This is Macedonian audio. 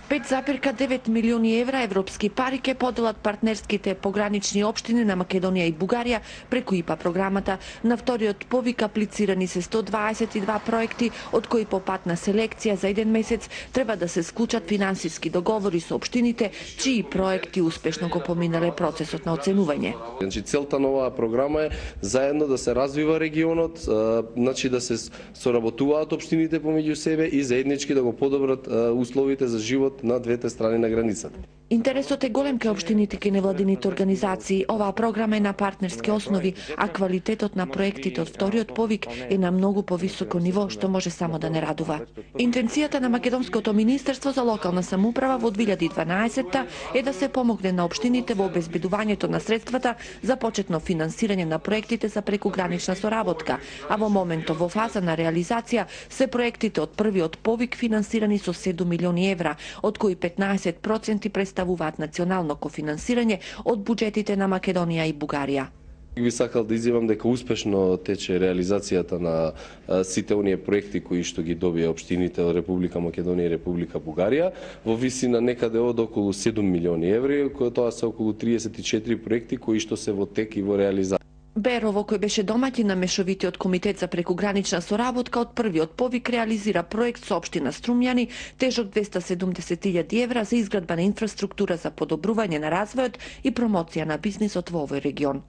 5,9 милиони евра европски пари ќе поделат партнерските погранични општини на Македонија и Бугарија преку ИПА програмата. На вториот повик аплицирани се 122 проекти, од кои по пат на селекција за еден месец треба да се склучат финансиски договори со општините, чии проекти успешно го поминале процесот на оценување. Значи целта на оваа програма е заедно да се развива регионот, значи да се соработуваат општините помеѓу себе и заеднички да го подобрат условите за живот на двете страни на границата. Интересот е голем кај општините и невладините организации. Оваа програма е на партнерски основи, а квалитетот на проектите од вториот повик е на многу повисоко ниво, што може само да не радува. Интенцијата на Македонското министерство за локална самоуправа во 2012 е да се помогне на општините во обезбедувањето на средствата за почетно финансирање на проектите за прекугранична соработка, а во моментов во фаза на реализација се проектите од првиот повик финансирани со 7 милиони евра, од кои 15% представуваат национално кофинансирање од буџетите на Македонија и Бугарија. Би сакал да изјавам дека успешно тече реализацијата на сите оние проекти кои што ги добија општините од Република Македонија и Република Бугарија во висина некаде од околу 7 милиони еври, кои тоа се околу 34 проекти кои што се во тек и во реализација. Берово, кој беше домаќин на мешовитиот комитет за прекугранична соработка, од првиот повик реализира проект со општина Струмјани, тежок 270.000 евра за изградба на инфраструктура за подобрување на развојот и промоција на бизнисот во овој регион.